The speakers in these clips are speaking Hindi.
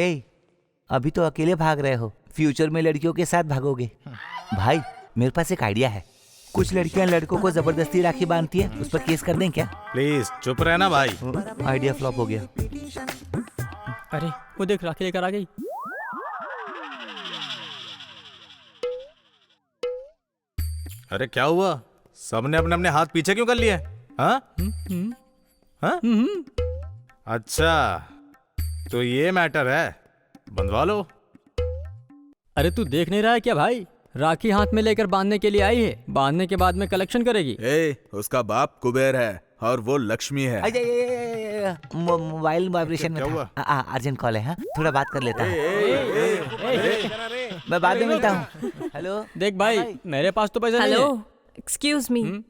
ए, अभी तो अकेले भाग रहे हो, फ्यूचर में लड़कियों के साथ भागोगे। भाई मेरे पास एक आइडिया है, कुछ लड़कियां लड़कों को जबरदस्ती राखी बांधती है, उस पर केस कर दें क्या? प्लीज चुप रहना भाई। आइडिया फ्लॉप हो गया। अरे वो देख, राखी लेकर आ गई। अरे क्या हुआ, सबने अपने अपने हाथ पीछे क्यों कर लिए? हाँ? हाँ? अच्छा तो ये मैटर है, बंधवा लो। अरे तू देख नहीं रहा है क्या भाई? राखी हाथ में लेकर बांधने के लिए आई है, बांधने के बाद में कलेक्शन करेगी। उसका बाप कुबेर है और वो लक्ष्मी है। मोबाइल वाइब्रेशन में था। अर्जेंट कॉल है, हाँ थोड़ा बात कर लेता हूँ। मैं बाद में मिलता हूँ। हेलो देख भाई, मेरे पास तो पैसा नहीं है। Hello, excuse me.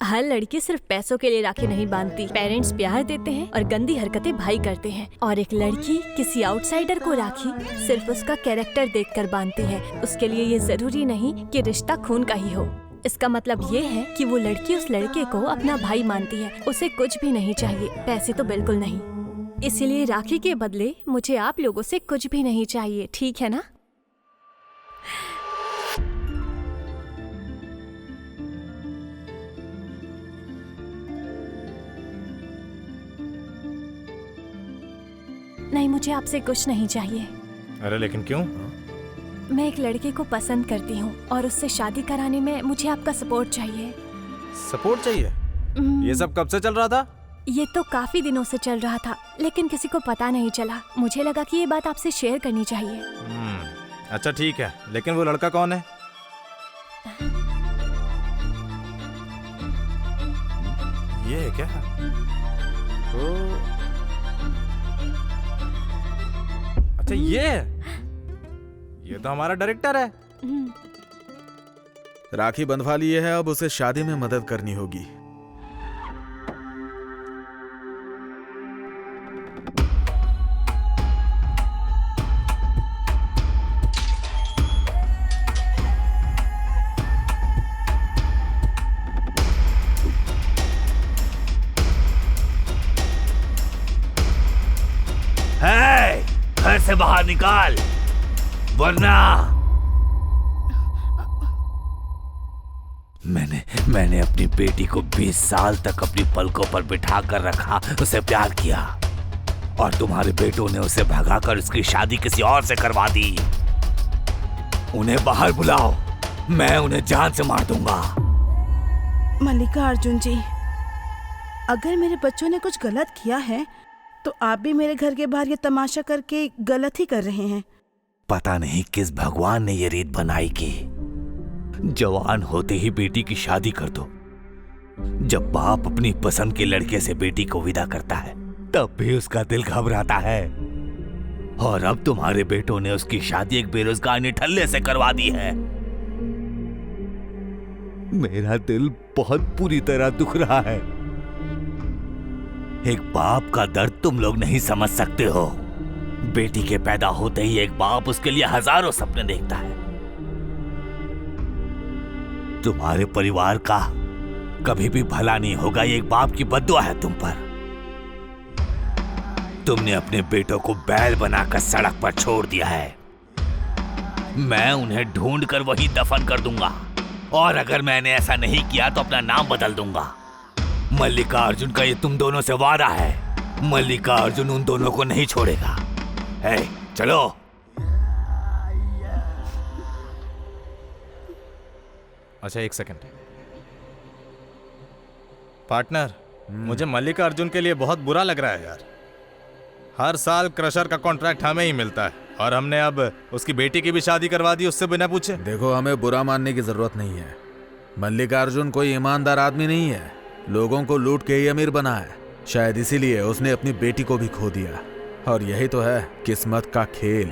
हर लड़की सिर्फ पैसों के लिए राखी नहीं बांधती। पेरेंट्स प्यार देते हैं और गंदी हरकतें भाई करते हैं, और एक लड़की किसी आउटसाइडर को राखी सिर्फ उसका कैरेक्टर देखकर बांधती है। उसके लिए ये जरूरी नहीं कि रिश्ता खून का ही हो। इसका मतलब ये है कि वो लड़की उस लड़के को अपना भाई मानती है। उसे कुछ भी नहीं चाहिए, पैसे तो बिल्कुल नहीं। इसीलिए राखी के बदले मुझे आप लोगों से कुछ भी नहीं चाहिए, ठीक है ना? नहीं, मुझे आपसे कुछ नहीं चाहिए। अरे लेकिन क्यों? मैं एक लड़के को पसंद करती हूँ और उससे शादी कराने में मुझे आपका सपोर्ट चाहिए। सपोर्ट चाहिए? ये सब कब से चल रहा था? ये तो काफी दिनों से चल रहा था, लेकिन किसी को पता नहीं चला। मुझे लगा कि ये बात आपसे शेयर करनी चाहिए। अच्छा ठीक है, लेकिन वो लड़का कौन है? ये है क्या? अच्छा ये तो हमारा डायरेक्टर है। राखी बंधवा लिए है, अब उसे शादी में मदद करनी होगी। घर से बाहर निकाल, वरना मैंने अपनी बेटी को 20 साल तक अपनी पलकों पर बिठा कर रखा, उसे प्यार किया, और तुम्हारे बेटों ने उसे भगाकर उसकी शादी किसी और से करवा दी। उन्हें बाहर बुलाओ, मैं उन्हें जान से मार दूंगा। मल्लिका अर्जुन जी, अगर मेरे बच्चों ने कुछ गलत किया है तो आप भी मेरे घर के बाहर ये तमाशा करके गलत ही कर रहे हैं। पता नहीं किस भगवान ने ये रीत बनाई कि जवान होते ही बेटी की शादी कर दो। जब बाप अपनी पसंद के लड़के से बेटी को विदा करता है तब भी उसका दिल घबराता है, और अब तुम्हारे बेटों ने उसकी शादी एक बेरोजगार निठल्ले से करवा दी है। मेरा दिल बहुत बुरी तरह दुख रहा है। एक बाप का दर्द तुम लोग नहीं समझ सकते हो। बेटी के पैदा होते ही एक बाप उसके लिए हजारों सपने देखता है। तुम्हारे परिवार का कभी भी भला नहीं होगा, ये एक बाप की बद्दुआ है तुम पर। तुमने अपने बेटों को बैल बनाकर सड़क पर छोड़ दिया है। मैं उन्हें ढूंढकर वहीं दफन कर दूंगा, और अगर मैंने ऐसा नहीं किया तो अपना नाम बदल दूंगा। मल्लिका अर्जुन का ये तुम दोनों से वादा है। मल्लिका अर्जुन उन दोनों को नहीं छोड़ेगा। चलो। अच्छा एक सेकंड पार्टनर, मुझे मल्लिका अर्जुन के लिए बहुत बुरा लग रहा है यार। हर साल क्रशर का कॉन्ट्रैक्ट हमें ही मिलता है, और हमने अब उसकी बेटी की भी शादी करवा दी उससे बिना पूछे। देखो, हमें बुरा मानने की जरूरत नहीं है। मल्लिका अर्जुन कोई ईमानदार आदमी नहीं है, लोगों को लूट के ही अमीर बना है। शायद इसीलिए उसने अपनी बेटी को भी खो दिया, और यही तो है किस्मत का खेल।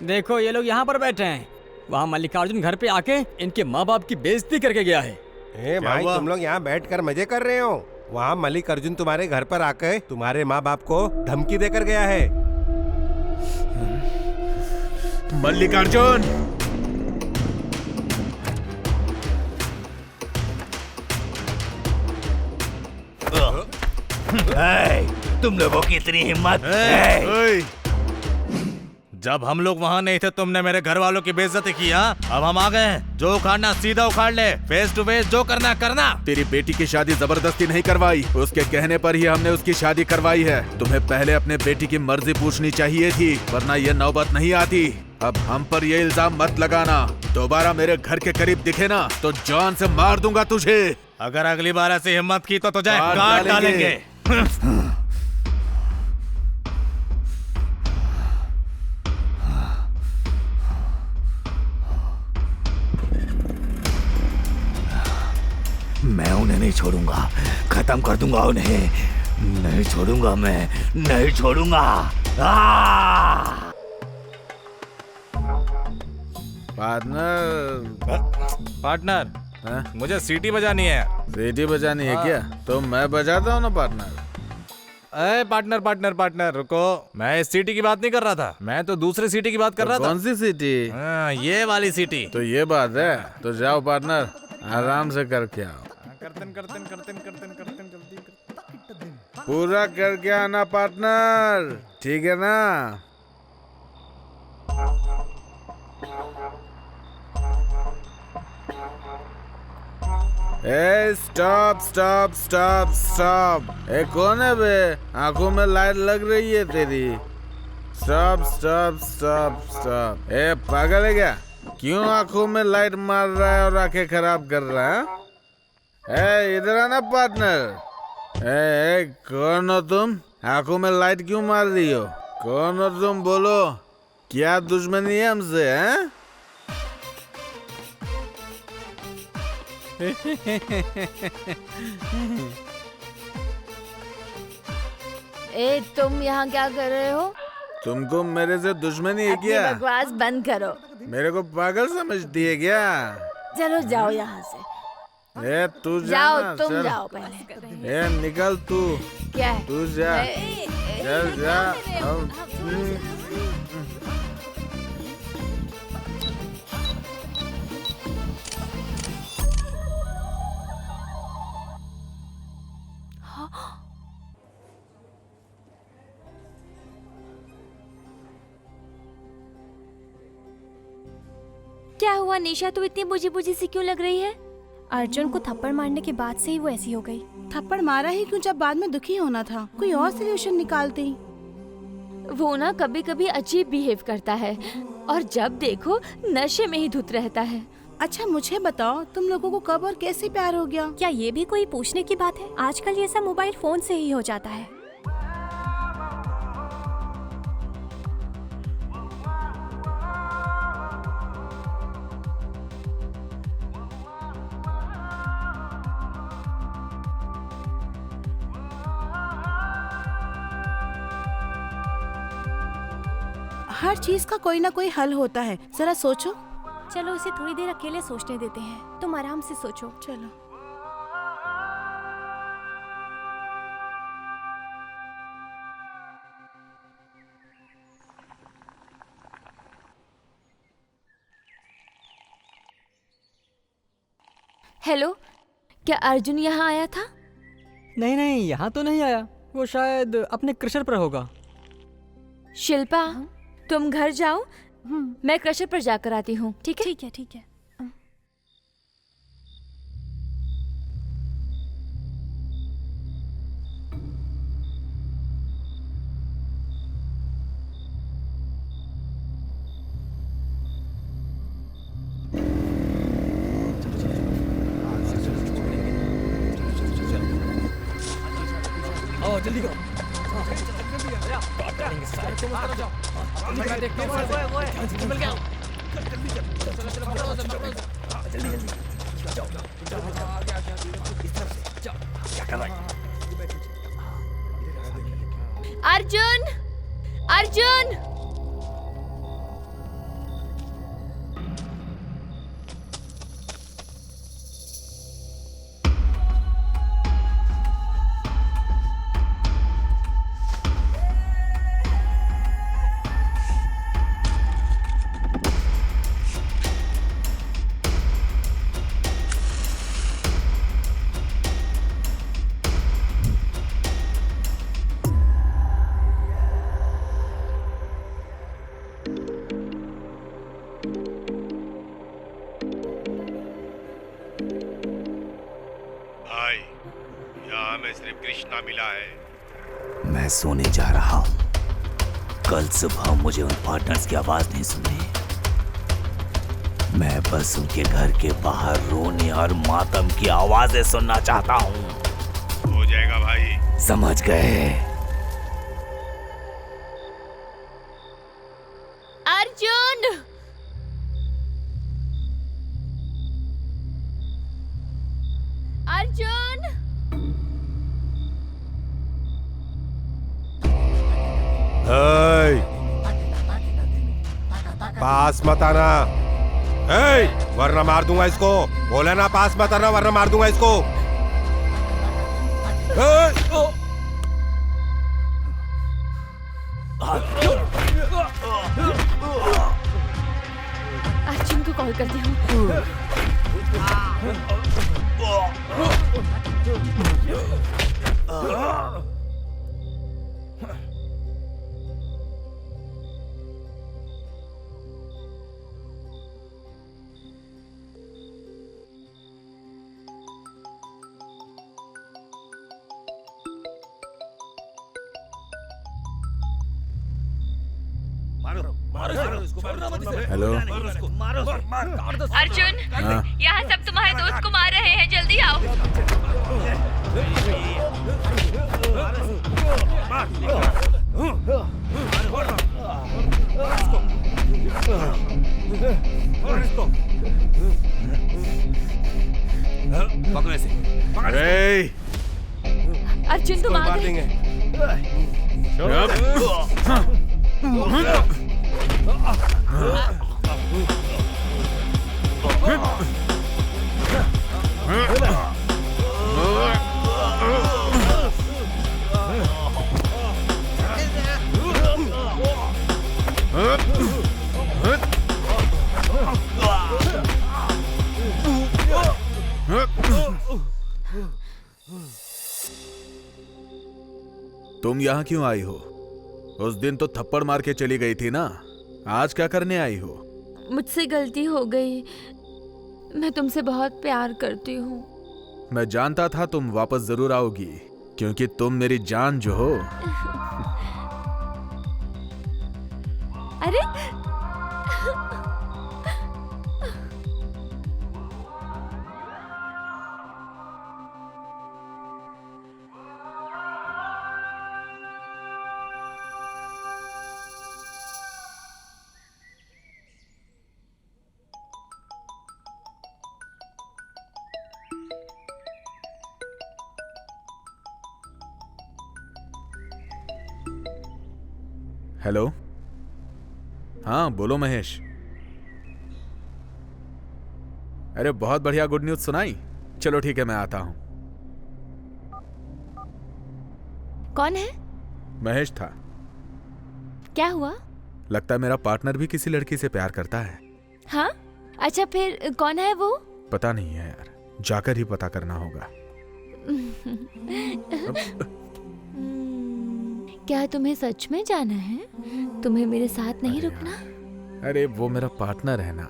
देखो ये लोग यहाँ पर बैठे हैं, वहाँ मल्लिकार्जुन घर पे आके इनके माँ बाप की बेइज्जती करके गया है। भाई तुम लोग यहाँ बैठकर मजे कर रहे हो, वहाँ मल्लिकार्जुन तुम्हारे घर पर आकर तुम्हारे माँ बाप को धमकी देकर गया है। मल्लिकार्जुन, तुम लोगों की इतनी हिम्मत। ओए! जब हम लोग वहाँ नहीं थे तुमने मेरे घर वालों की बेइज्जती की। हाँ, अब हम आ गए हैं। जो उखाड़ना सीधा उखाड़ ले, फेस टू फेस जो करना करना। तेरी बेटी की शादी जबरदस्ती नहीं करवाई, उसके कहने पर ही हमने उसकी शादी करवाई है। तुम्हें पहले अपने बेटी की मर्जी पूछनी चाहिए थी, वरना ये नौबत नहीं आती। अब हम पर ये इल्जाम मत लगाना। दोबारा मेरे घर के करीब दिखे ना तो जान से मार दूंगा तुझे। अगर अगली बार ऐसे हिम्मत की तो तुझे काट काट डालेंगे। डालेंगे। मैं उन्हें नहीं छोड़ूंगा, खत्म कर दूंगा उन्हें। नहीं छोड़ूंगा, मैं नहीं छोड़ूंगा। पार्टनर, पार्टनर, हाँ? मुझे सीटी बजानी है। सीटी बजानी है क्या? तो मैं बजाता हूँ ना पार्टनर। अरे पार्टनर पार्टनर पार्टनर रुको, मैं इस सीटी की बात नहीं कर रहा था, मैं तो दूसरी सीटी की बात कर रहा था। कौन सी सीटी? हाँ, ये वाली सीटी। तो ये बात है, तो जाओ पार्टनर, आराम से करके आओ। पूरा करके आना पार्टनर, ठीक है ना? ए स्टॉप स्टॉप स्टॉप स्टॉप। ए कौन है बे? आंखों में लाइट लग रही है तेरी। Stop stop stop stop. ए पागल है क्या? क्यों आंखों में लाइट मार रहा है और आंखें खराब कर रहा है? ए इधर आना पार्टनर। ए कौन हो तुम? आंखों में लाइट क्यों मार रही हो? कौन हो तुम? बोलो, क्या दुश्मनी है हमसे? हैं? ए तुम यहाँ क्या कर रहे हो? तुमको मेरे से दुश्मनी है अपनी क्या? बकवास बंद करो। मेरे को पागल समझती है क्या? चलो जाओ यहाँ से। ए तू जा जाओ, ना, तुम चल। जाओ पहले। ए निकल तू, क्या है? तू जा, चल जा। क्या हुआ निशा, तू इतनी बुझी बुझी सी क्यों लग रही है? अर्जुन को थप्पड़ मारने के बाद से ही वो ऐसी हो गई। थप्पड़ मारा ही क्यों जब बाद में दुखी होना था? कोई और सोल्यूशन निकालती। वो ना कभी कभी अजीब बिहेव करता है और जब देखो नशे में ही धुत रहता है। अच्छा मुझे बताओ, तुम लोगों को कब और कैसे प्यार हो गया? क्या ये भी कोई पूछने की बात है? आजकल ये सब मोबाइल फोन से ही हो जाता है। हर चीज का कोई ना कोई हल होता है, जरा सोचो। चलो उसे थोड़ी देर अकेले सोचने देते हैं, तुम आराम से सोचो। चलो। हेलो, क्या अर्जुन यहाँ आया था? नहीं नहीं, यहाँ तो नहीं आया। वो शायद अपने क्रशर पर होगा। शिल्पा, तुम घर जाओ, मैं क्रशर पर जाकर आती हूँ। ठीक है? ठीक है ठीक है। आओ जल्दी करो। करेंगे सारे। तुम उधर जाओ। जल्दी मैं देखता हूँ। ओए मिल गया। चलो जल्दी जाओ। इस तरफ से जाओ। क्या कर रहा है? अर्जुन, अर्जुन, कृष्णा मिला है। मैं सोने जा रहा हूं। कल सुबह मुझे उन पार्टनर्स की आवाज नहीं सुननी। मैं बस उनके घर के बाहर रोने और मातम की आवाजें सुनना चाहता हूं। हो जाएगा भाई। समझ गए? अर्जुन! अर्जुन! पास मत आना। वरना मार दूंगा इसको। बोला ना पास मत आना वरना मार दूंगा इसको। अर्जुन को कॉल करती हूँ। हेलो। अर्जुन, हाँ? यहाँ सब तुम्हारे दोस्त को मार रहे हैं, जल्दी आओ। अरे अर्जुन तुम आ मार गए। देंगे। तुम यहाँ क्यों आई हो? उस दिन तो थप्पड़ मार के चली गई थी ना, आज क्या करने आई हो? मुझसे गलती हो गई। मैं तुमसे बहुत प्यार करती हूँ। मैं जानता था तुम वापस जरूर आओगी, क्योंकि तुम मेरी जान जो हो। अरे हेलो। हाँ बोलो महेश। अरे बहुत बढ़िया गुड न्यूज सुनाई। चलो ठीक है, मैं आता हूं। कौन है? महेश था। क्या हुआ? लगता है मेरा पार्टनर भी किसी लड़की से प्यार करता है। हाँ, अच्छा फिर कौन है वो? पता नहीं है यार, जाकर ही पता करना होगा। क्या तुम्हें सच में जाना है? तुम्हें मेरे साथ नहीं रुकना? अरे वो मेरा पार्टनर है ना।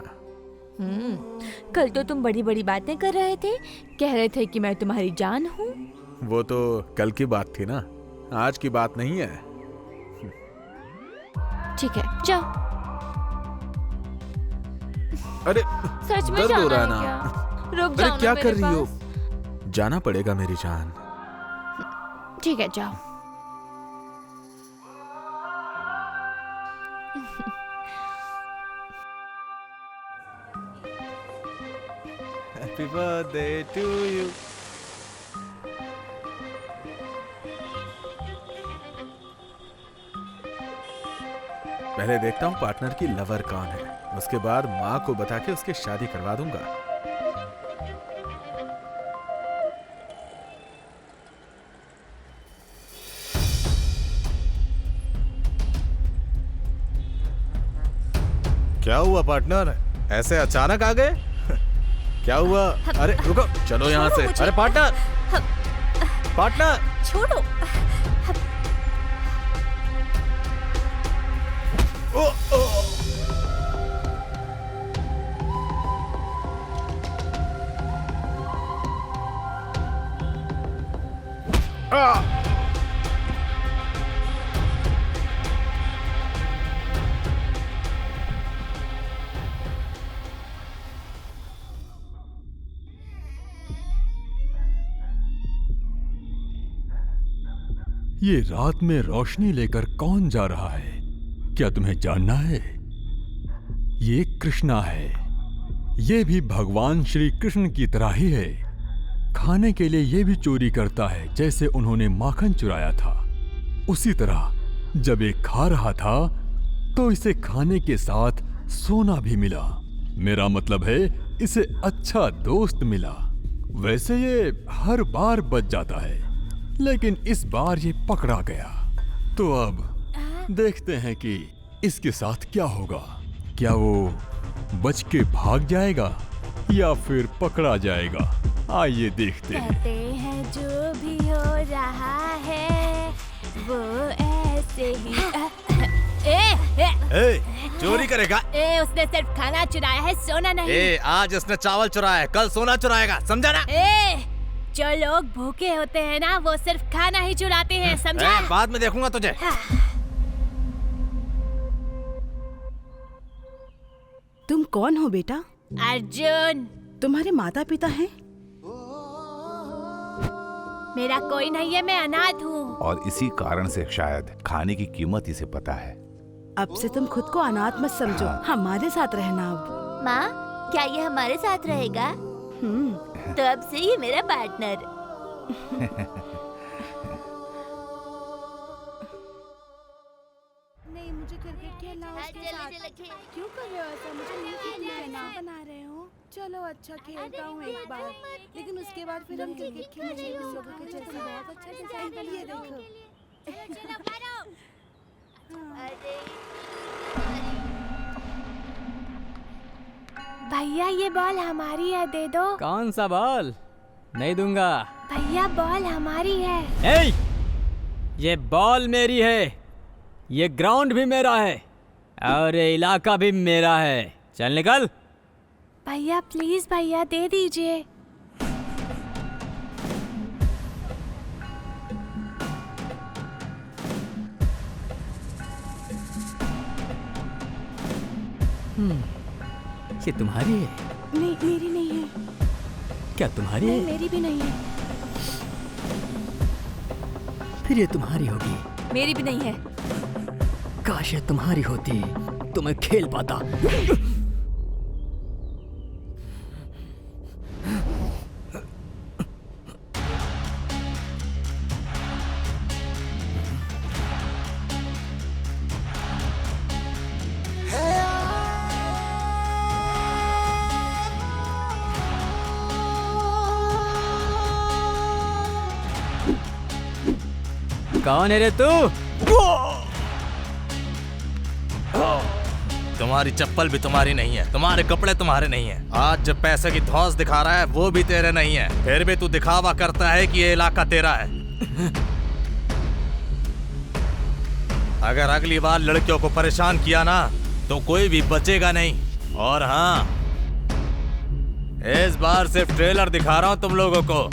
कल तो तुम बड़ी बड़ी बातें कर रहे थे, कह रहे थे कि मैं तुम्हारी जान हूँ। वो तो कल की बात थी ना, आज की बात नहीं है। ठीक है, जाओ। अरे सच में दर्द हो जाना रहा है है ना। क्या? रुक अरे जाओ क्या ना कर मेरे रही हो? पास। जाना पड़ेगा मेरी जान। ठीक है, जाओ। Happy birthday to you. पहले देखता हूँ पार्टनर की लवर कौन है, उसके बाद माँ को बता के उसकी शादी करवा दूंगा। क्या हुआ पार्टनर, ऐसे अचानक आ गए? क्या हुआ? अरे रुको, चलो यहाँ से। अरे पार्टनर, पार्टनर छोड़ो। ये रात में रोशनी लेकर कौन जा रहा है? क्या तुम्हें जानना है? ये कृष्णा है। ये भी भगवान श्री कृष्ण की तरह ही है। खाने के लिए ये भी चोरी करता है, जैसे उन्होंने माखन चुराया था। उसी तरह जब ये खा रहा था तो इसे खाने के साथ सोना भी मिला। मेरा मतलब है इसे अच्छा दोस्त मिला। वैसे ये हर बार बच जाता है, लेकिन इस बार ये पकड़ा गया। तो अब देखते हैं कि इसके साथ क्या होगा। क्या वो बच के भाग जाएगा या फिर पकड़ा जाएगा? आइए देखते हैं। कहते हैं जो भी हो रहा है वो ऐसे ही। चोरी करेगा? उसने सिर्फ खाना चुराया है, सोना नहीं। आज इसने चावल चुराया है, कल सोना चुराएगा, समझा ना? जो लोग भूखे होते हैं ना, वो सिर्फ खाना ही चुराते हैं, समझा? बाद में देखूंगा तुझे। तुम कौन हो बेटा? अर्जुन। तुम्हारे माता पिता हैं? मेरा कोई नहीं है, मैं अनाथ हूँ। और इसी कारण से शायद खाने की कीमत इसे पता है। अब से तुम खुद को अनाथ मत समझो, हमारे साथ रहना अब। माँ, क्या ये हमारे साथ रहेगा? तो अब से ये मेरा पार्टनर। नहीं, मुझे क्रिकेट खेलना है उसके साथ। क्यों कर रहे हो ऐसा? मुझे नहीं खेलना है ना। बना रहे हो? चलो अच्छा खेलता हूँ एक बार, लेकिन उसके बाद फिर हम क्रिकेट खेलेंगे। बहुत अच्छा डिजाइन बना, ये देखो। भैया ये बॉल हमारी है, दे दो। कौन सा बॉल? नहीं दूंगा। भैया बॉल हमारी है। ए, ये बॉल मेरी है, ये ग्राउंड भी मेरा है और ये इलाका भी मेरा है। चल निकल। भैया प्लीज भैया दे दीजिए। ये तुम्हारी है? नहीं, मेरी नहीं है। क्या तुम्हारी नहीं, है? मेरी भी नहीं है। फिर ये तुम्हारी होगी। मेरी भी नहीं है। काश ये तुम्हारी होती तो मैं खेल पाता। कौन है रे तू? तुम्हारी चप्पल भी तुम्हारी नहीं है, तुम्हारे कपड़े तुम्हारे नहीं है। आज जब पैसे की धौंस दिखा रहा है वो भी तेरे नहीं है, फिर भी तू दिखावा करता है कि ये इलाका तेरा है। अगर अगली बार लड़कियों को परेशान किया ना तो कोई भी बचेगा नहीं। और हाँ, इस बार सिर्फ ट्रेलर दिखा रहा हूं तुम लोगों को।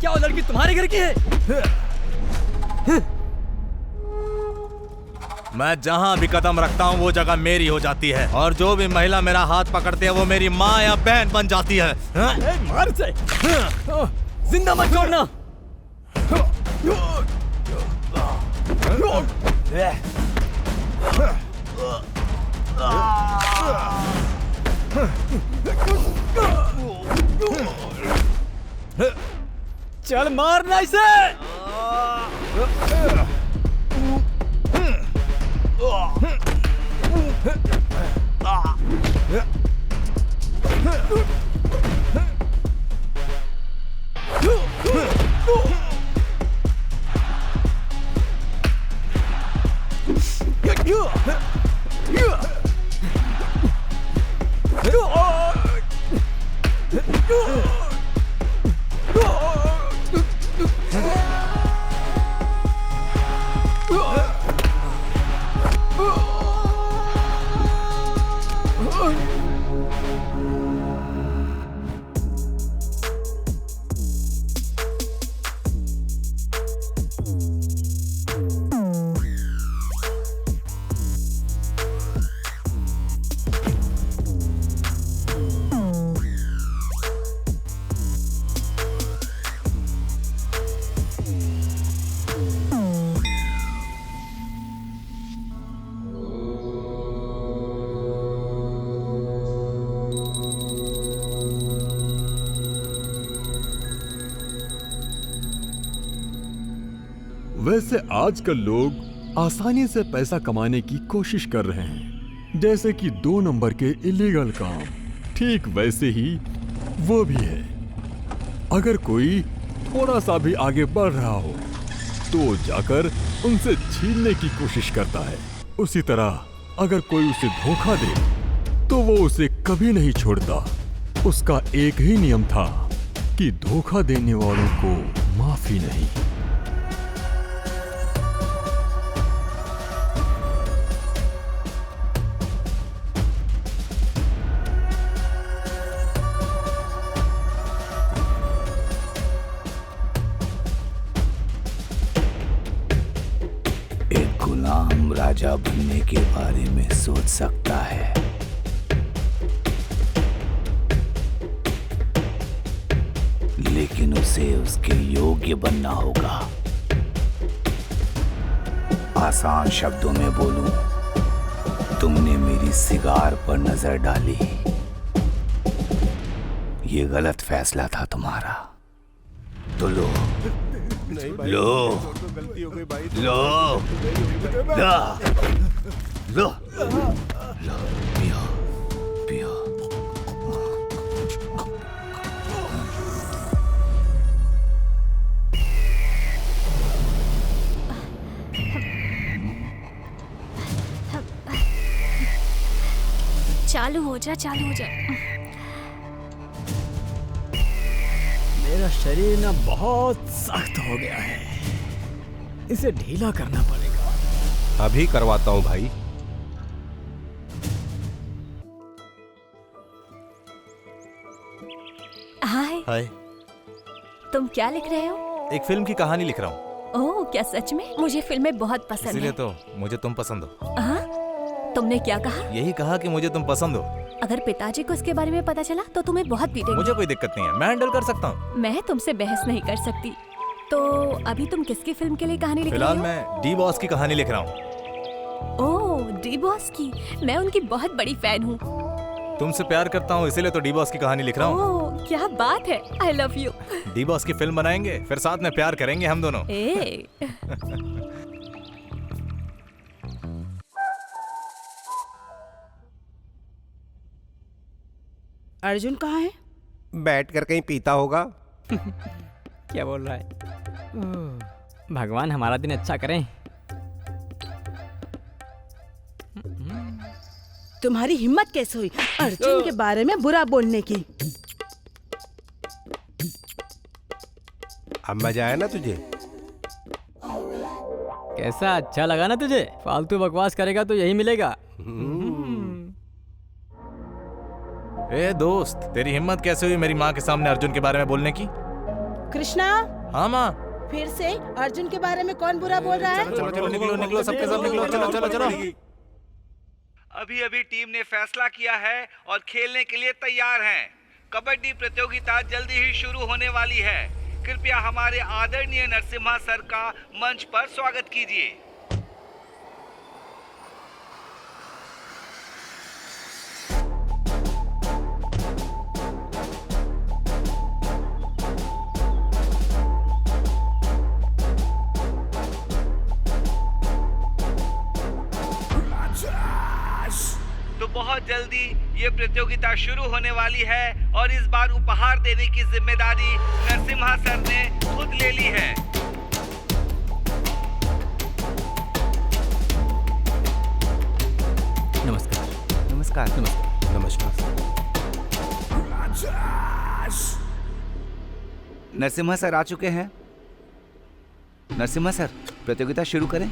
क्या वो लड़की तुम्हारे घर की है? मैं जहां भी कदम रखता हूं वो जगह मेरी हो जाती है, और जो भी महिला मेरा हाथ पकड़ती है वो मेरी माँ या बहन बन जाती है। मार से जिंदा मत छोड़ना। चल मारना इसे। वैसे आजकल लोग आसानी से पैसा कमाने की कोशिश कर रहे हैं, जैसे कि 2 नंबर के इलीगल काम। ठीक वैसे ही वो भी है। अगर कोई थोड़ा सा भी आगे बढ़ रहा हो तो जाकर उनसे छीनने की कोशिश करता है। उसी तरह अगर कोई उसे धोखा दे तो वो उसे कभी नहीं छोड़ता। उसका एक ही नियम था कि धोखा देने वालों को माफी नहीं। एक गुलाम राजा बनने के बारे में सोच सकता है, लेकिन उसे उसके योग्य बनना होगा। आसान शब्दों में बोलूं, तुमने मेरी सिगार पर नजर डाली। ये गलत फैसला था तुम्हारा, तो लो लो लो लो लो लो पियो पियो। चालू हो जा, चालू हो जा। मेरा शरीर ना बहुत सख्त हो गया है, इसे ढीला करना पड़ेगा। अभी करवाता हूँ भाई। हाय, हाय। तुम क्या लिख रहे हो? एक फिल्म की कहानी लिख रहा हूँ। ओह, क्या सच में? मुझे फिल्में बहुत पसंद इसीलिए है। तो मुझे तुम पसंद हो। हाँ? तुमने क्या कहा? यही कहा कि मुझे तुम पसंद हो। अगर पिताजी को इसके बारे में पता चला तो तुम्हें बहुत पीटेंगे। मुझे कोई दिक्कत नहीं है, मैं हैंडल कर सकता हूँ। मैं तुमसे बहस नहीं कर सकती। तो अभी तुम किसकी फिल्म के लिए कहानी लिख रहे फिलहाल हो? मैं डी बॉस की कहानी लिख रहा हूँ। ओह, डी बॉस की। मैं उनकी बहुत बड़ी फैन हूँ। तुमसे प्यार करता हूँ, इसीलिए तो डी बॉस की कहानी लिख रहा हूँ। ओह, क्या बात है। I love you. D boss की फिल्म बनाएंगे, फिर साथ में प्यार करेंगे हम दोनों। ए अर्जुन कहाँ है? बैठ कर कहीं पीता होगा। क्या बोल रहा है? भगवान हमारा दिन अच्छा करें। तुम्हारी हिम्मत कैसे हुई अर्जुन के बारे में बुरा बोलने की? अब मजा आया ना तुझे? कैसा अच्छा लगा ना तुझे? फालतू बकवास करेगा तो यही मिलेगा। ए दोस्त, तेरी हिम्मत कैसे हुई मेरी माँ के सामने अर्जुन के बारे में बोलने की? कृष्णा, हाँ माँ। फिर से अर्जुन के बारे में कौन बुरा बोल रहा है? चलो चलो निकलो निकलो, सबके सब निकलो, चलो चलो चलो। अभी अभी टीम ने फैसला किया है और खेलने के लिए तैयार हैं। कबड्डी प्रतियोगिता जल्दी ही शुरू होने वाली है। कृपया हमारे आदरणीय नरसिम्हा सर का मंच पर स्वागत कीजिए। तो बहुत जल्दी ये प्रतियोगिता शुरू होने वाली है और इस बार उपहार देने की जिम्मेदारी नरसिम्हा सर ने खुद ले ली है। नमस्कार। नमस्कार। नमस्कार। नमस्कार। नरसिम्हा सर आ चुके हैं। नरसिम्हा सर, प्रतियोगिता शुरू करें।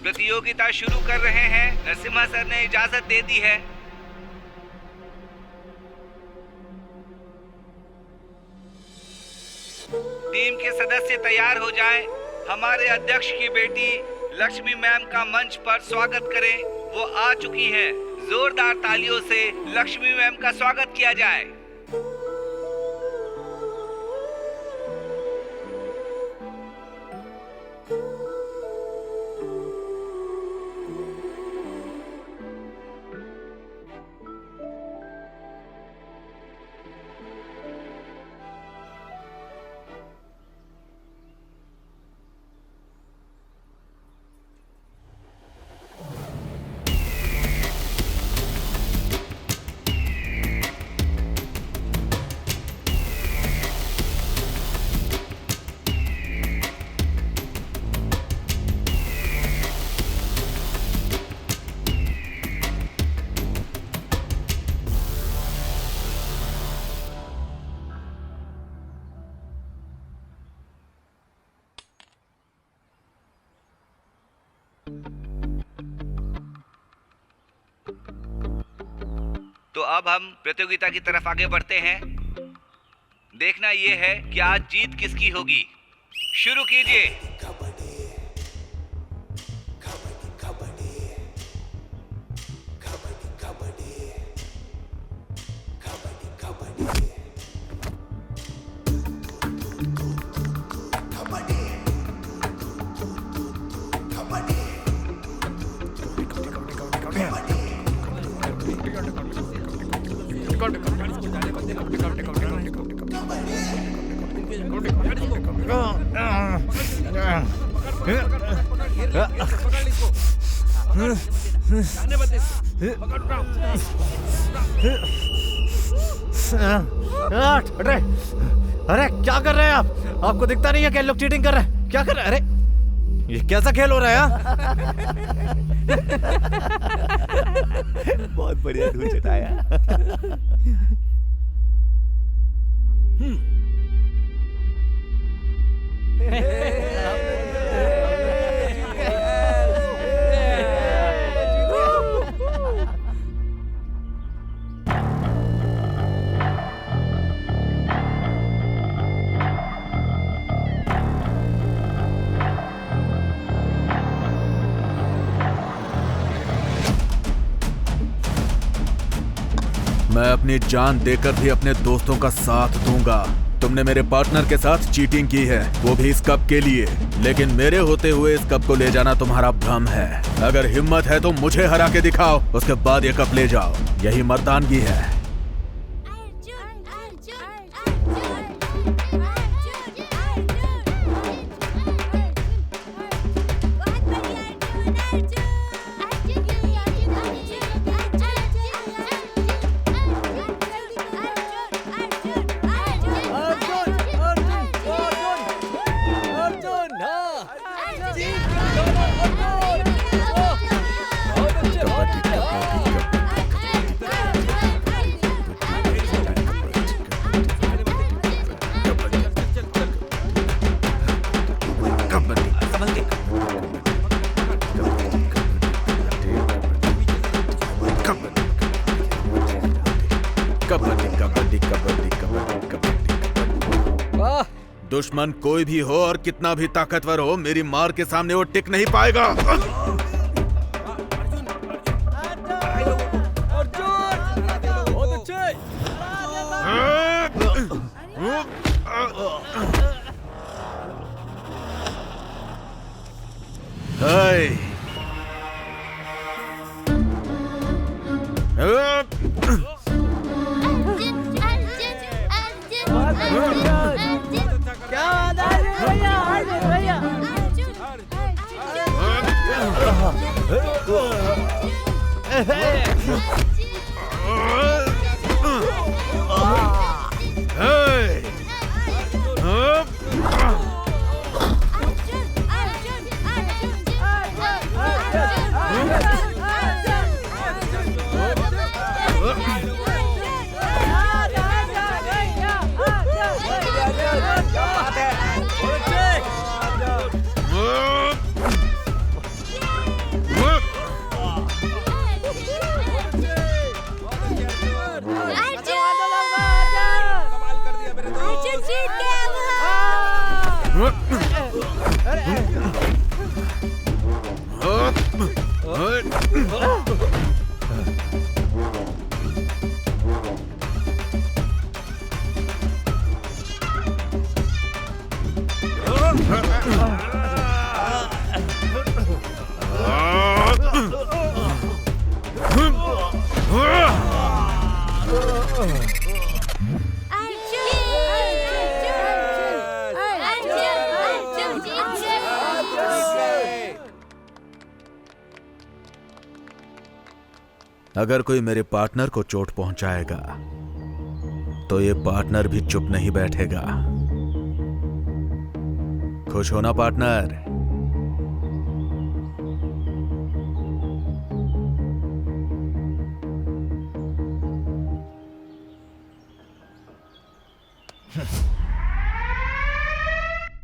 प्रतियोगिता शुरू कर रहे हैं। नरसिम्हा सर ने इजाजत दे दी है। टीम के सदस्य तैयार हो जाएं। हमारे अध्यक्ष की बेटी लक्ष्मी मैम का मंच पर स्वागत करें। वो आ चुकी हैं। जोरदार तालियों से लक्ष्मी मैम का स्वागत किया जाए। तो अब हम प्रतियोगिता की तरफ आगे बढ़ते हैं। देखना ये है कि आज जीत किसकी होगी। शुरू कीजिए। अरे अरे क्या कर रहे हैं आप? आपको दिखता नहीं है कि लोग चीटिंग कर रहे हैं? क्या कर रहे हैं? अरे ये कैसा खेल हो रहा है यार? बहुत बढ़िया धूल चटाया। मैं अपनी जान देकर भी अपने दोस्तों का साथ दूंगा। तुमने मेरे पार्टनर के साथ चीटिंग की है, वो भी इस कप के लिए, लेकिन मेरे होते हुए इस कप को ले जाना तुम्हारा भ्रम है। अगर हिम्मत है तो मुझे हरा के दिखाओ, उसके बाद ये कप ले जाओ। यही मर्दानगी है। दुश्मन कोई भी हो और कितना भी ताकतवर हो, मेरी मार के सामने वो टिक नहीं पाएगा। अगर कोई मेरे पार्टनर को चोट पहुंचाएगा तो ये पार्टनर भी चुप नहीं बैठेगा। खुश हो ना पार्टनर?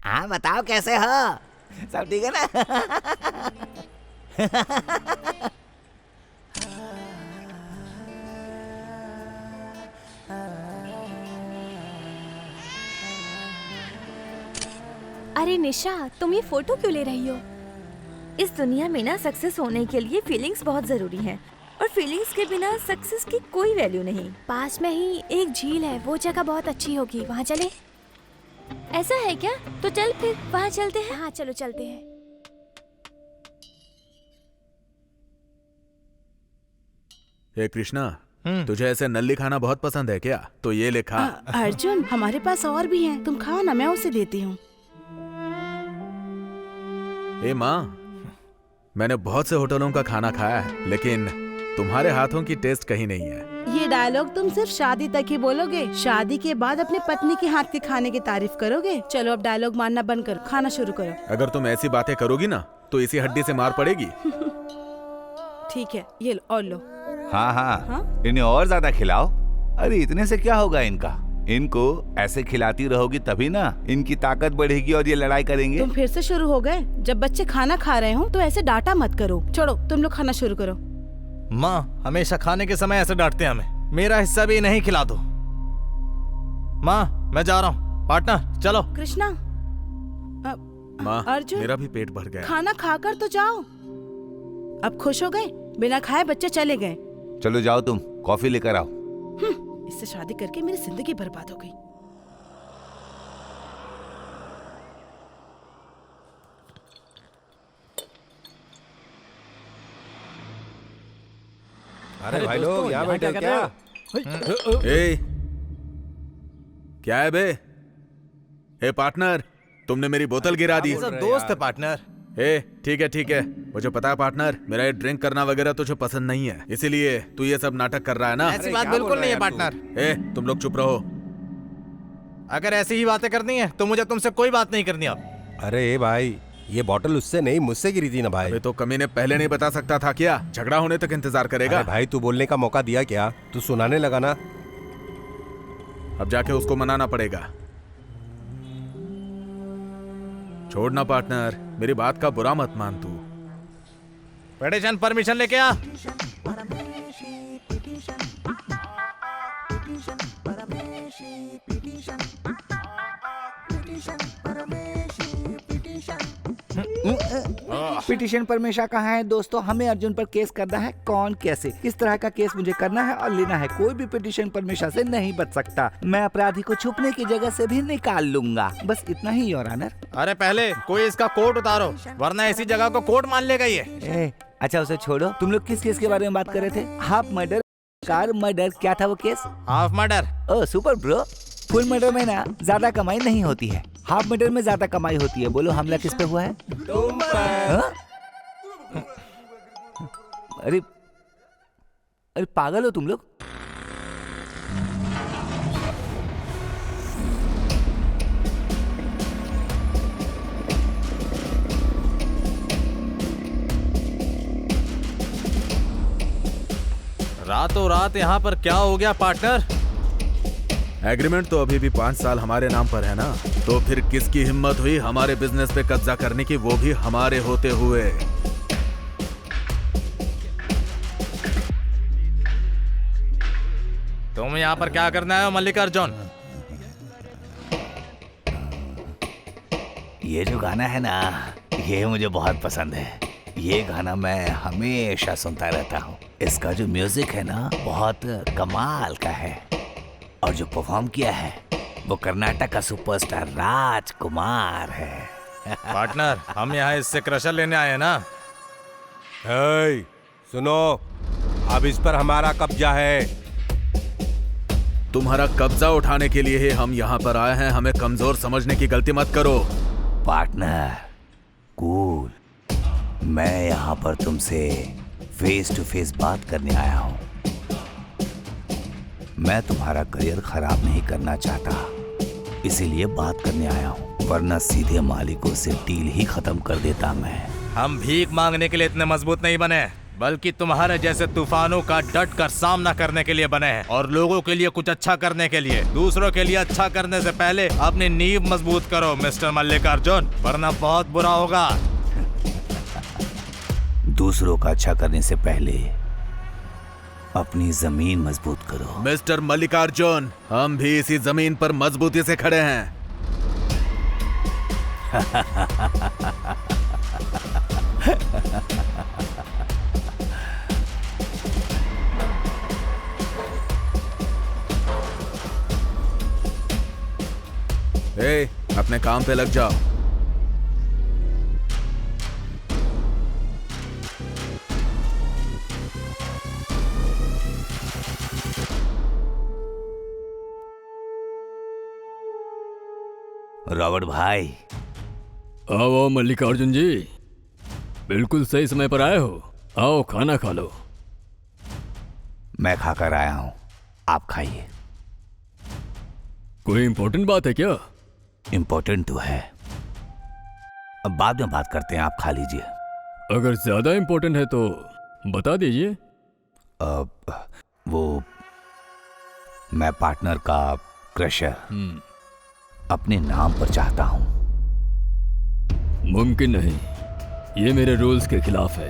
हाँ बताओ कैसे हो? सब ठीक है ना? अरे निशा, तुम ये फोटो क्यों ले रही हो? इस दुनिया में ना सक्सेस होने के लिए फीलिंग्स बहुत जरूरी हैं और फीलिंग्स के बिना सक्सेस की कोई वैल्यू नहीं। पास में ही एक झील है, वो जगह बहुत अच्छी होगी, वहाँ चले? ऐसा है क्या? तो चल फिर वहाँ चलते हैं। हाँ चलो चलते हैं। हे कृष्णा, तुझे ऐसे नल्ली खाना बहुत पसंद है क्या? तो ये ले खा। अर्जुन, हमारे पास और भी हैं, तुम खाओ ना, मैं उसे देती हूँ। ए माँ, मैंने बहुत से होटलों का खाना खाया है, लेकिन तुम्हारे हाथों की टेस्ट कहीं नहीं है। ये डायलॉग तुम सिर्फ शादी तक ही बोलोगे, शादी के बाद अपनी पत्नी के हाथ के खाने की तारीफ करोगे। चलो अब डायलॉग मारना बंद करो, खाना शुरू करो। अगर तुम ऐसी बातें करोगी ना तो इसी हड्डी से मार पड़ेगी। ठीक है, ये लो और लो। हाँ हाँ, इन्हें और ज्यादा खिलाओ। अरे इतने से क्या होगा इनका? इनको ऐसे खिलाती रहोगी तभी ना इनकी ताकत बढ़ेगी और ये लड़ाई करेंगे। तुम फिर से शुरू हो गए। जब बच्चे खाना खा रहे हो तो ऐसे डांटा मत करो। छोड़ो, तुम लोग खाना शुरू करो। माँ हमेशा खाने के समय ऐसे डांटते हैं हमें। मेरा हिस्सा भी नहीं खिला दो। माँ मैं जा रहा हूँ, पार्टनर चलो। कृष्णा, माँ अर्जुन, मेरा भी पेट भर गया। खाना खाकर तो जाओ। अब खुश हो गए? बिना खाए बच्चे चले गए। चलो जाओ, तुम कॉफी लेकर आओ। इससे शादी करके मेरी जिंदगी बर्बाद हो गई। अरे भाई लोग यहाँ बैठे हो क्या? ए, क्या है बे? ए पार्टनर, तुमने मेरी बोतल गिरा दी। सब दोस्त है पार्टनर। ए ठीक है, मुझे पता है पार्टनर, मेरा ये ड्रिंक करना वगैरह तुझे पसंद नहीं है, इसीलिए तू ये सब नाटक कर रहा है ना। ऐसी बात बिल्कुल नहीं है पार्टनर। ए तुम लोग चुप रहो। अगर ऐसी ही बातें करनी है तो मुझे तुमसे कोई बात नहीं करनी अब। अरे भाई, ये बोतल उससे नहीं मुझसे गिरी थी ना भाई। अबे तो कमीने पहले नहीं बता सकता था क्या? झगड़ा होने तक इंतजार करेगा? अरे भाई तू बोलने का मौका दिया क्या? तू सुनाने लगा ना। अब जाके उसको मनाना पड़ेगा। छोड़ना पार्टनर, मेरी बात का बुरा मत मान तू। पेटिशन परमिशन लेके आ। पिटीशन परमेशा कहाँ है दोस्तों? हमें अर्जुन पर केस करना है। कौन, कैसे, किस तरह का केस मुझे करना है और लेना है? कोई भी पिटीशन परमेशा से नहीं बच सकता। मैं अपराधी को छुपने की जगह से भी निकाल लूंगा। बस इतना ही योर ऑनर। अरे पहले कोई इसका कोट उतारो, वरना ऐसी जगह को कोट मान लेगा ये। अच्छा उसे छोड़ो। तुम लोग किस केस के बारे में बात कर रहे थे? हाफ मर्डर, कार मर्डर, क्या था वो case? Half murder. Oh super bro. Full murder में ना ज्यादा कमाई नहीं होती है, हाफ मर्डर में ज्यादा कमाई होती है। बोलो हमला किस पे हुआ है? तुम पर। अरे पागल हो तुम लोग? रातों रात यहाँ पर क्या हो गया पार्टनर? एग्रीमेंट तो अभी भी 5 साल हमारे नाम पर है ना, तो फिर किसकी हिम्मत हुई हमारे बिजनेस पे कब्जा करने की, वो भी हमारे होते हुए? तुम यहाँ पर क्या करना है मल्लिकार्जुन? ये जो गाना है ना, ये मुझे बहुत पसंद है। ये गाना मैं हमेशा सुनता रहता हूँ। इसका जो म्यूजिक है ना, बहुत कमाल का है। और जो परफॉर्म किया है वो कर्नाटक का सुपरस्टार राजकुमार है। पार्टनर, हम यहाँ इससे क्रशर लेने आए हैं ना। सुनो, अब इस पर हमारा कब्जा है। तुम्हारा कब्जा उठाने के लिए ही हम यहाँ पर आए हैं। हमें कमजोर समझने की गलती मत करो। पार्टनर कूल, मैं यहाँ पर तुमसे फेस टू फेस बात करने आया हूँ। मैं तुम्हारा करियर खराब नहीं करना चाहता, इसीलिए बात करने आया हूँ, वरना सीधे मालिकों से डील ही खत्म कर देता मैं। हम भीख मांगने के लिए इतने मजबूत नहीं बने, बल्कि तुम्हारे जैसे तूफानों का डट कर सामना करने के लिए बने हैं, और लोगों के लिए कुछ अच्छा करने के लिए। दूसरों के लिए अच्छा करने से पहले अपनी नींव मजबूत करो मिस्टर मल्लिकार्जुन, वरना बहुत बुरा होगा। दूसरों का अच्छा करने से पहले अपनी जमीन मजबूत करो। मिस्टर मल्लिकार्जुन, हम भी इसी जमीन पर मजबूती से खड़े हैं। ए, अपने काम पे लग जाओ। रॉबर्ट भाई। आओ मल्लिकार्जुन जी, बिल्कुल सही समय पर आए हो। आओ खाना खा लो। मैं खाकर आया हूं, आप खाइए। कोई इंपॉर्टेंट बात है क्या? इंपॉर्टेंट तो है, अब बाद में बात करते हैं, आप खा लीजिए। अगर ज्यादा इंपॉर्टेंट है तो बता दीजिए। वो मैं पार्टनर का क्रशर अपने नाम पर चाहता हूं। मुमकिन नहीं, ये मेरे रूल्स के खिलाफ है।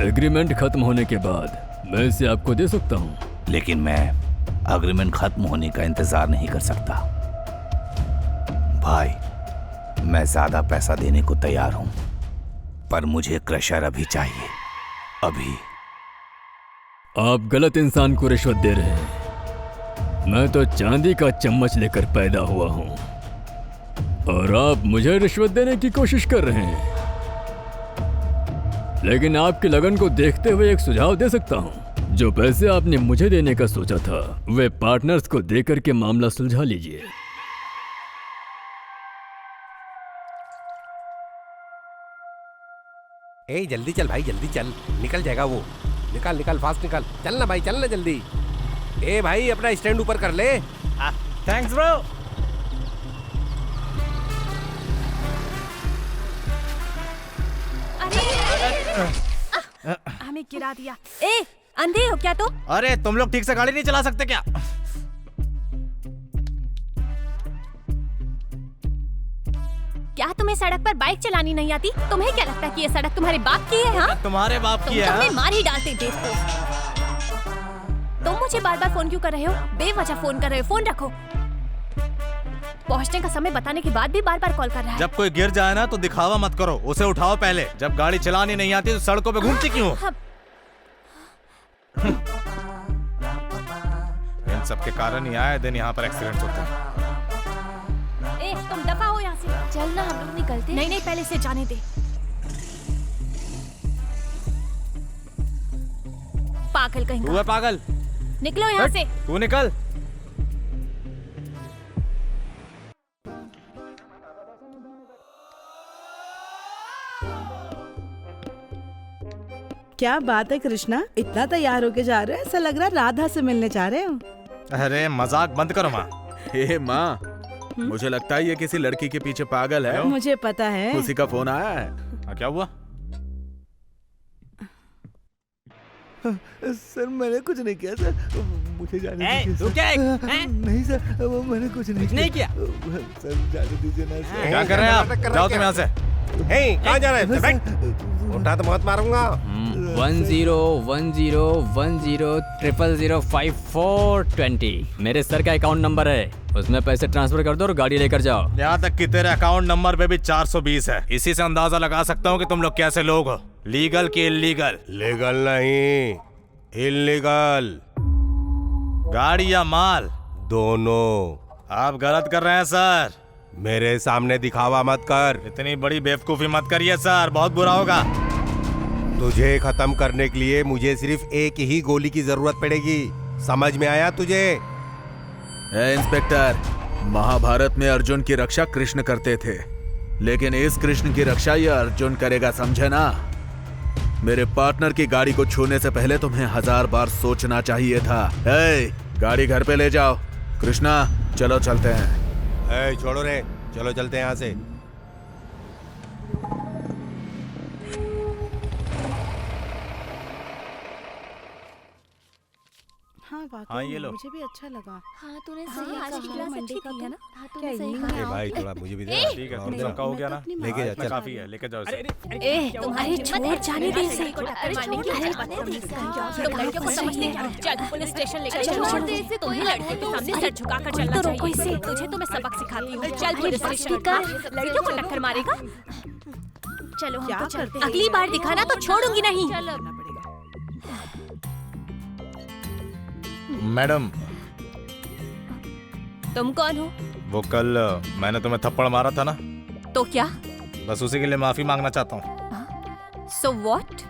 एग्रीमेंट खत्म होने के बाद मैं इसे आपको दे सकता हूं। लेकिन मैं एग्रीमेंट खत्म होने का इंतजार नहीं कर सकता भाई। मैं ज्यादा पैसा देने को तैयार हूं, पर मुझे क्रशर अभी चाहिए, अभी। आप गलत इंसान को रिश्वत दे रहे हैं। मैं तो चांदी का चम्मच लेकर पैदा हुआ हूं और आप मुझे रिश्वत देने की कोशिश कर रहे हैं। लेकिन आपकी लगन को देखते हुए एक सुझाव दे सकता हूं। जो पैसे आपने मुझे देने का सोचा था, वे पार्टनर्स को देकर के मामला सुलझा लीजिए। ए जल्दी चल भाई, जल्दी चल, निकल जाएगा वो। निकल निकल, फास्ट निकल, चल ना भाई, चल ना जल्दी। ए भाई, अपना स्टैंड ऊपर कर ले। Thanks bro. हमें गिरा दिया। ए, अंधे हो क्या तुम? अरे तुम लोग ठीक से गाड़ी नहीं चला सकते क्या? क्या तुम्हें सड़क पर बाइक चलानी नहीं आती? तुम्हें क्या लगता है कि ये सड़क तुम्हारे बाप की है? हाँ, तुम्हारे बाप की है। तुम मार ही डालते थे। तुम मुझे बार बार फोन क्यों कर रहे हो? बेवजह फोन कर रहे हो, फोन रखो। पहुंचने का समय बताने के बाद भी बार बार कॉल कर रहा है। जब कोई गिर जाए ना तो दिखावा मत करो, उसे उठाओ पहले। जब गाड़ी चलानी नहीं आती तो सड़कों पे घूमती क्यों? इन सब के कारण ही आए दिन यहाँ पर एक्सीडेंट होते हैं। ए, तुम दफा हो यहाँ से। चल ना, हम लोग निकलते हैं। नहीं, पहले से जाने दे। पागल कहीं तू है पागल? निकलो यहाँ से। तू निकल। क्या बात है कृष्णा, इतना तैयार होके जा रहे हैं, ऐसा लग रहा है राधा से मिलने जा रहे हो। अरे मजाक बंद करो माँ। हे माँ, मुझे लगता है ये किसी लड़की के पीछे पागल है। मुझे पता है। उसी का फोन आया है। क्या हुआ? सर मैंने कुछ नहीं किया सर, मुझे जाने दीजिए। तू क्या है? नहीं सर, मैंने कुछ नहीं किया। सर जाने दीजिए ना सर। क्या कर रहे हैं आप? जाओ तुम यहाँ से। कहाँ जा रहे हैं? उठा तो मत मारूंगा। 10101000005420 मेरे सर का अकाउंट नंबर है, उसमें पैसे ट्रांसफर कर दो और गाड़ी लेकर जाओ। यहाँ तक कि तेरे अकाउंट नंबर पे भी 420 है। इसी से अंदाजा लगा सकता हूँ कि तुम लोग कैसे लोग हो। लीगल की इलीगल? लीगल नहीं, इलीगल। गाड़ी या माल? दोनों। आप गलत कर रहे हैं सर। मेरे सामने दिखावा मत कर। इतनी बड़ी बेवकूफी मत करिए सर, बहुत बुरा होगा। तुझे खत्म करने के लिए मुझे सिर्फ एक ही गोली की जरूरत पड़ेगी, समझ में आया तुझे? इंस्पेक्टर, महाभारत में अर्जुन की रक्षा कृष्ण करते थे, लेकिन इस कृष्ण की रक्षा ये अर्जुन करेगा, समझे ना? मेरे पार्टनर की गाड़ी को छूने से पहले तुम्हें 1000 बार सोचना चाहिए था। गाड़ी घर पे ले जाओ। कृष्णा, चलो चलते हैं। छोड़ो रे, चलो चलते हैं यहाँ से। हाँ वाकई हाँ, ये में, लो। मुझे भी अच्छा लगा। हाँ तूने हाँ, सही आज कहा, की क्लास मंडे अच्छी का की है ना। हाँ क्या तूने सही इवनिंग कहा। में ए भाई आओगे? थोड़ा मुझे भी दे। ठीक है, और तुम जाओ। सबका हो गया ना? लेके जा, चल। काफी है, लेके जाओ इसे। ए तुम्हारी छोड़ जाने दे इसे। अरे मारने की छोड़, हिम्मत अरे है। तुम लड़कियों को समझ नहीं आ चल पुलिस स्टेशन लेकर चलो, चलो। चलो। तुम्हें लड़कियों के सामने सर झुकाकर चलना तो रोको चाहिए। इसे। तुझे तो मैं सबक सिखाती हूँ। चल अरे पुलिस बस स्टेशन कर। लड़कियों को टक्कर मारेगा। चलो हम क्या तो चलते करते हैं। अगली बार दिखाना तो छोड़ूंगी नहीं। मैडम, तुम कौन हो? वो कल मैंने तुम्हें थप्पड़ मारा था ना, तो क्या? बस उसी के लिए माफी मांगना चाहता हूँ। So what?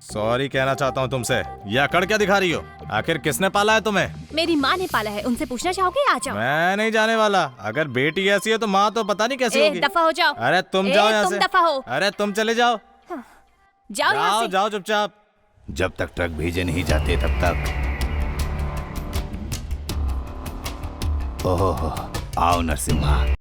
सॉरी कहना चाहता हूँ तुमसे। ये अकड़ क्या दिखा रही हो? आखिर किसने पाला है तुम्हें? मेरी माँ ने पाला है। उनसे पूछना चाहोगे? आ जाओ। मैं नहीं जाने वाला। अगर बेटी ऐसी है तो माँ तो पता नहीं कैसी होगी। दफा हो जाओ। अरे तुम जाओ यहाँ तुम से। दफा हो। अरे तुम चले जाओ। जाओ यहाँ जाओ से। जाओ चुपचाप। जब तक ट्रक भेजे नहीं जाते तब तक। ओहो, आओ नरसिम्हा।